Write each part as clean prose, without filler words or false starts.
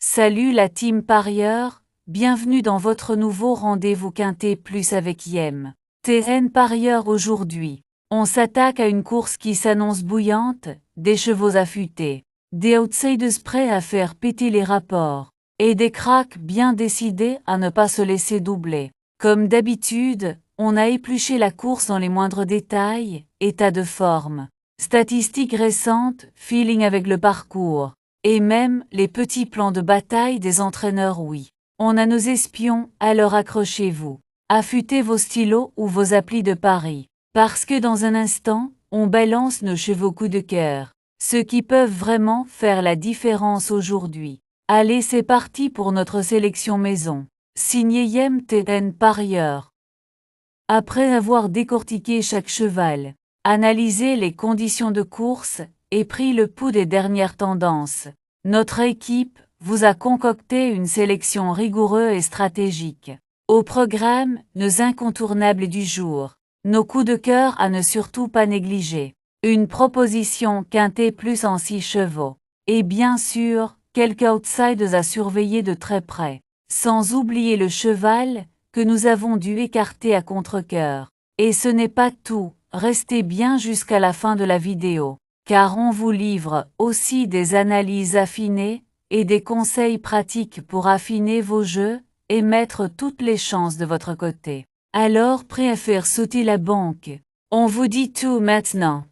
Salut la team parieur, bienvenue dans votre nouveau rendez-vous Quintet Plus avec Yem. TN parieur aujourd'hui. On s'attaque à une course qui s'annonce bouillante, des chevaux affûtés, des outsiders prêts à faire péter les rapports, et des cracks bien décidés à ne pas se laisser doubler. Comme d'habitude, on a épluché la course dans les moindres détails, état de forme, statistiques récentes, feeling avec le parcours. Et même les petits plans de bataille des entraîneurs, oui. On a nos espions, alors accrochez-vous. Affûtez vos stylos ou vos applis de paris. Parce que dans un instant, on balance nos chevaux coup de cœur. Ceux qui peuvent vraiment faire la différence aujourd'hui. Allez, c'est parti pour notre sélection maison. Signé Yem TN parieur. Après avoir décortiqué chaque cheval, analysé les conditions de course, et pris le pouls des dernières tendances, notre équipe vous a concocté une sélection rigoureuse et stratégique. Au programme, nos incontournables du jour, nos coups de cœur à ne surtout pas négliger, une proposition Quintet Plus en 6 chevaux, et bien sûr, quelques outsiders à surveiller de très près, sans oublier le cheval que nous avons dû écarter à contre-cœur. Et ce n'est pas tout, restez bien jusqu'à la fin de la vidéo, car on vous livre aussi des analyses affinées et des conseils pratiques pour affiner vos jeux et mettre toutes les chances de votre côté. Alors prêt à faire sauter la banque? On vous dit tout maintenant.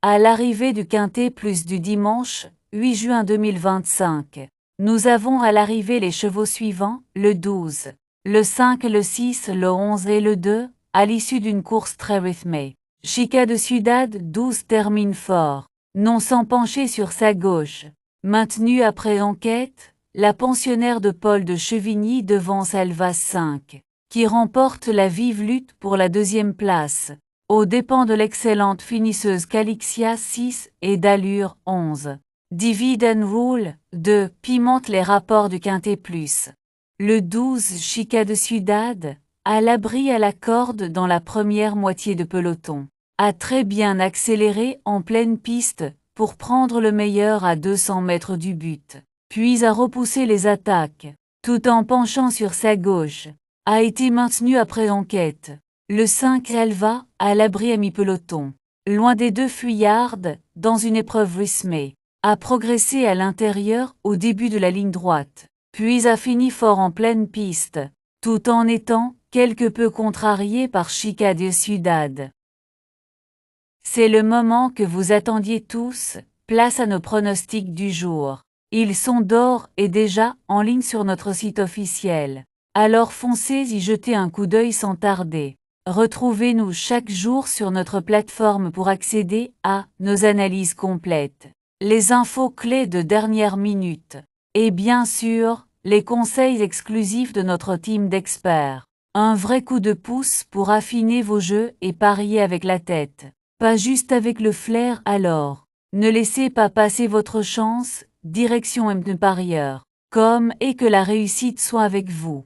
À l'arrivée du Quintet Plus du dimanche 8 juin 2025, nous avons à l'arrivée les chevaux suivants, le 12, le 5, le 6, le 11 et le 2, à l'issue d'une course très rythmée. Chica de Ciudad 12 termine fort, non sans pencher sur sa gauche. Maintenue après enquête, la pensionnaire de Paul de Chevigny devance Alvas 5, qui remporte la vive lutte pour la deuxième place, aux dépens de l'excellente finisseuse Calixia 6 et d'Allure 11. Divide Rule 2 pimente les rapports du Quintet Plus. Le 12 Chica de Ciudad, à l'abri à la corde dans la première moitié de peloton, a très bien accéléré en pleine piste pour prendre le meilleur à 200 mètres du but, puis a repoussé les attaques, tout en penchant sur sa gauche, a été maintenu après enquête. Le 5 Elva, à l'abri à mi-peloton, loin des deux fuyardes, dans une épreuve rythmée, a progressé à l'intérieur au début de la ligne droite, puis a fini fort en pleine piste, tout en étant quelque peu contrarié par Chica de Ciudad. C'est le moment que vous attendiez tous, place à nos pronostics du jour. Ils sont d'or et déjà en ligne sur notre site officiel. Alors foncez y jeter un coup d'œil sans tarder. Retrouvez-nous chaque jour sur notre plateforme pour accéder à nos analyses complètes, les infos clés de dernière minute, et bien sûr, les conseils exclusifs de notre team d'experts. Un vrai coup de pouce pour affiner vos jeux et parier avec la tête, pas juste avec le flair alors. Ne laissez pas passer votre chance, direction M parieur, comme et que la réussite soit avec vous.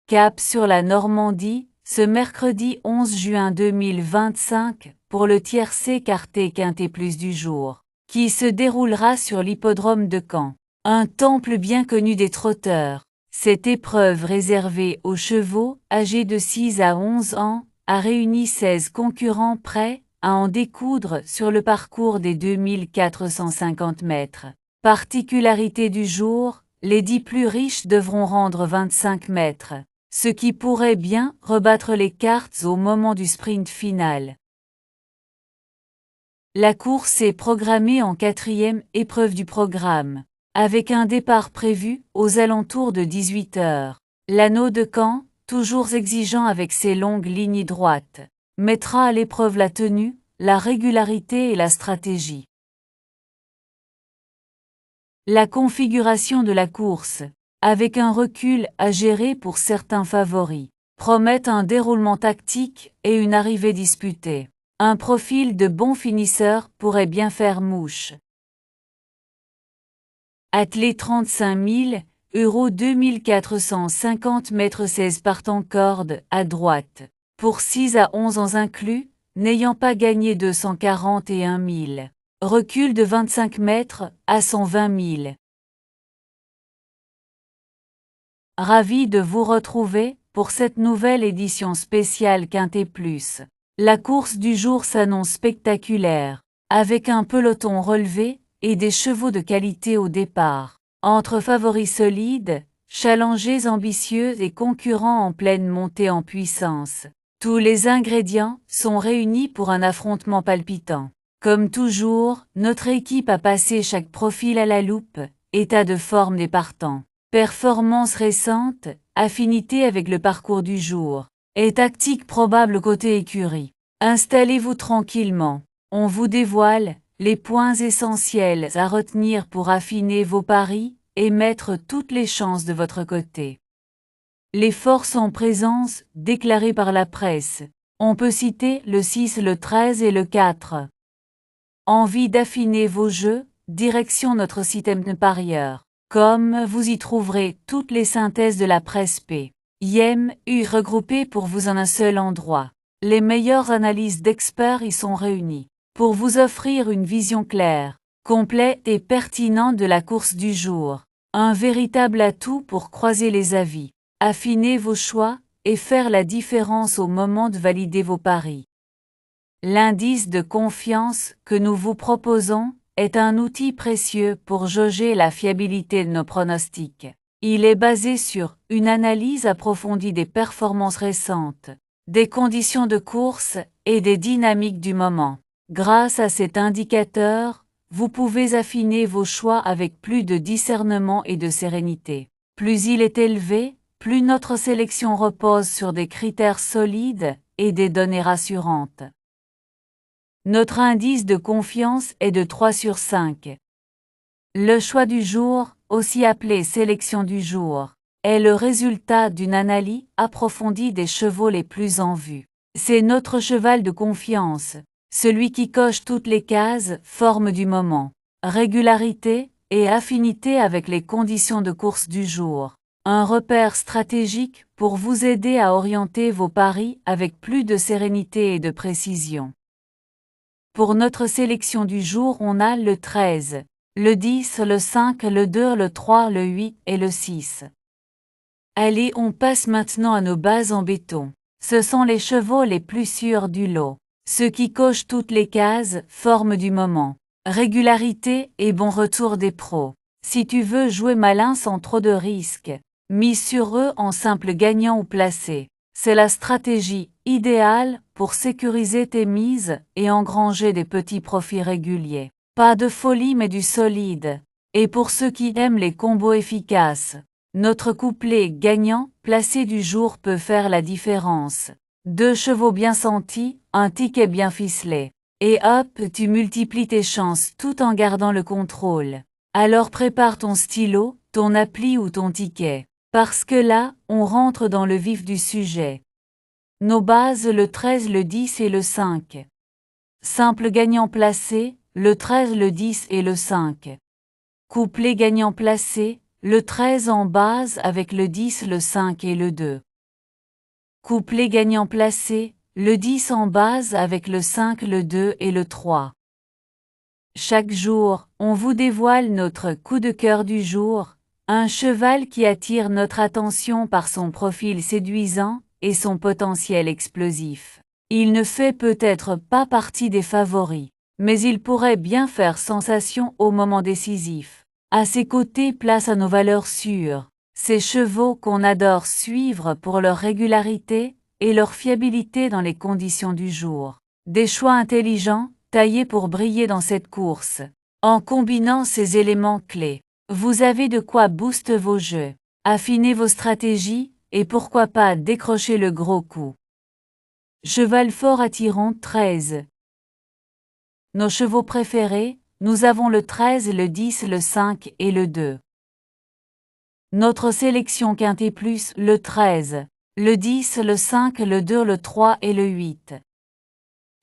Cap sur la Normandie, ce mercredi 11 juin 2025, pour le tiercé Quintet Quintet Plus du jour, qui se déroulera sur l'hippodrome de Caen, un temple bien connu des trotteurs. Cette épreuve réservée aux chevaux âgés de 6 à 11 ans a réuni 16 concurrents prêts à en découdre sur le parcours des 2450 mètres. Particularité du jour, les 10 plus riches devront rendre 25 mètres, ce qui pourrait bien rebattre les cartes au moment du sprint final. La course est programmée en 4e épreuve du programme, avec un départ prévu aux alentours de 18 h. L'anneau de Caen, toujours exigeant avec ses longues lignes droites, mettra à l'épreuve la tenue, la régularité et la stratégie. La configuration de la course, avec un recul à gérer pour certains favoris, promet un déroulement tactique et une arrivée disputée. Un profil de bon finisseur pourrait bien faire mouche. Attelé 35 000 € 2450 mètres 16 partant corde à droite, pour 6 à 11 ans inclus, n'ayant pas gagné 241 000. Recul de 25 mètres à 120 000. Ravi de vous retrouver pour cette nouvelle édition spéciale Quintet Plus. La course du jour s'annonce spectaculaire, avec un peloton relevé et des chevaux de qualité au départ. Entre favoris solides, challengers ambitieux et concurrents en pleine montée en puissance, tous les ingrédients sont réunis pour un affrontement palpitant. Comme toujours, notre équipe a passé chaque profil à la loupe, état de forme des partants, performance récente, affinité avec le parcours du jour, et tactique probable côté écurie. Installez-vous tranquillement, on vous dévoile les points essentiels à retenir pour affiner vos paris et mettre toutes les chances de votre côté. Les forces en présence, déclarées par la presse. On peut citer le 6, le 13 et le 4. Envie d'affiner vos jeux, direction notre système de parieurs. Comme vous y trouverez toutes les synthèses de la presse P. IM, U regroupées pour vous en un seul endroit. Les meilleures analyses d'experts y sont réunies, pour vous offrir une vision claire, complète et pertinente de la course du jour. Un véritable atout pour croiser les avis, affiner vos choix, et faire la différence au moment de valider vos paris. L'indice de confiance que nous vous proposons est un outil précieux pour jauger la fiabilité de nos pronostics. Il est basé sur une analyse approfondie des performances récentes, des conditions de course et des dynamiques du moment. Grâce à cet indicateur, vous pouvez affiner vos choix avec plus de discernement et de sérénité. Plus il est élevé, plus notre sélection repose sur des critères solides et des données rassurantes. Notre indice de confiance est de 3 sur 5. Le choix du jour, aussi appelé sélection du jour, est le résultat d'une analyse approfondie des chevaux les plus en vue. C'est notre cheval de confiance, celui qui coche toutes les cases, forme du moment, régularité et affinité avec les conditions de course du jour. Un repère stratégique pour vous aider à orienter vos paris avec plus de sérénité et de précision. Pour notre sélection du jour, on a le 13, le 10, le 5, le 2, le 3, le 8 et le 6. Allez, on passe maintenant à nos bases en béton. Ce sont les chevaux les plus sûrs du lot. Ceux qui cochent toutes les cases, forme du moment, régularité et bon retour des pros. Si tu veux jouer malin sans trop de risques, mise sur eux en simple gagnant ou placé. C'est la stratégie idéale pour sécuriser tes mises et engranger des petits profits réguliers. Pas de folie mais du solide. Et pour ceux qui aiment les combos efficaces, notre couplet gagnant placé du jour peut faire la différence. 2 chevaux bien sentis, un ticket bien ficelé. Et hop, tu multiplies tes chances tout en gardant le contrôle. Alors prépare ton stylo, ton appli ou ton ticket. Parce que là, on rentre dans le vif du sujet. Nos bases le 13, le 10 et le 5. Simple gagnant placé, le 13, le 10 et le 5. Couplet gagnant placé, le 13 en base avec le 10, le 5 et le 2. Couplet gagnant placé, le 10 en base avec le 5, le 2 et le 3. Chaque jour, on vous dévoile notre coup de cœur du jour, un cheval qui attire notre attention par son profil séduisant et son potentiel explosif. Il ne fait peut-être pas partie des favoris, mais il pourrait bien faire sensation au moment décisif. À ses côtés, place à nos valeurs sûres, ces chevaux qu'on adore suivre pour leur régularité et leur fiabilité dans les conditions du jour. Des choix intelligents, taillés pour briller dans cette course. En combinant ces éléments clés, vous avez de quoi booster vos jeux, affiner vos stratégies, et pourquoi pas décrocher le gros coup. Cheval fort attirant 13. Nos chevaux préférés, nous avons le 13, le 10, le 5 et le 2. Notre sélection Quintet Plus, le 13, le 10, le 5, le 2, le 3 et le 8.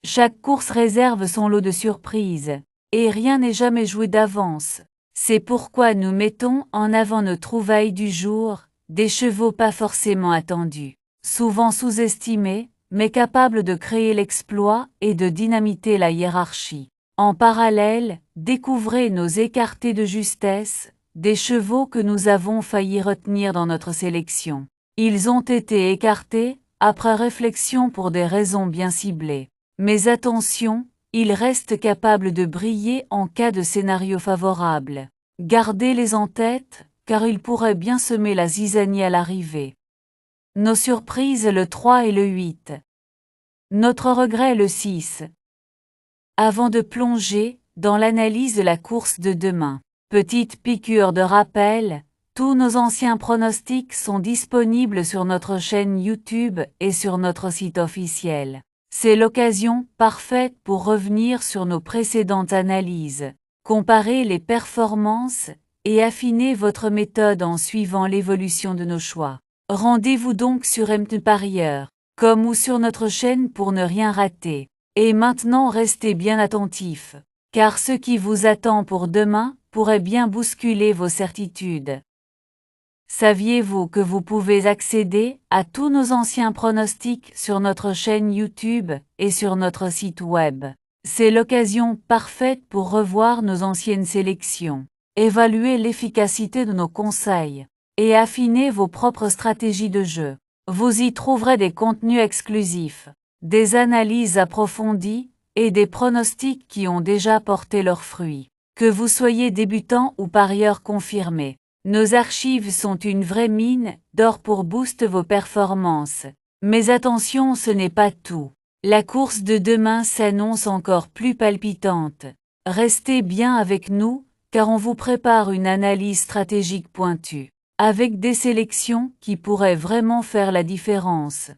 Chaque course réserve son lot de surprises, et rien n'est jamais joué d'avance. C'est pourquoi nous mettons en avant nos trouvailles du jour, des chevaux pas forcément attendus, souvent sous-estimés, mais capables de créer l'exploit et de dynamiter la hiérarchie. En parallèle, découvrez nos écartés de justesse, des chevaux que nous avons failli retenir dans notre sélection. Ils ont été écartés, après réflexion pour des raisons bien ciblées. Mais attention, ils restent capables de briller en cas de scénario favorable. Gardez-les en tête, car ils pourraient bien semer la zizanie à l'arrivée. Nos surprises le 3 et le 8. Notre regret le 6. Avant de plonger dans l'analyse de la course de demain, petite piqûre de rappel, tous nos anciens pronostics sont disponibles sur notre chaîne YouTube et sur notre site officiel. C'est l'occasion parfaite pour revenir sur nos précédentes analyses, comparer les performances et affiner votre méthode en suivant l'évolution de nos choix. Rendez-vous donc sur mtparieur.com ou sur notre chaîne pour ne rien rater. Et maintenant restez bien attentifs, car ce qui vous attend pour demain pourrait bien bousculer vos certitudes. Saviez-vous que vous pouvez accéder à tous nos anciens pronostics sur notre chaîne YouTube et sur notre site web? C'est l'occasion parfaite pour revoir nos anciennes sélections, évaluer l'efficacité de nos conseils et affiner vos propres stratégies de jeu. Vous y trouverez des contenus exclusifs, des analyses approfondies et des pronostics qui ont déjà porté leurs fruits. Que vous soyez débutant ou parieur confirmé, nos archives sont une vraie mine d'or pour booster vos performances. Mais attention, ce n'est pas tout. La course de demain s'annonce encore plus palpitante. Restez bien avec nous, car on vous prépare une analyse stratégique pointue, avec des sélections qui pourraient vraiment faire la différence.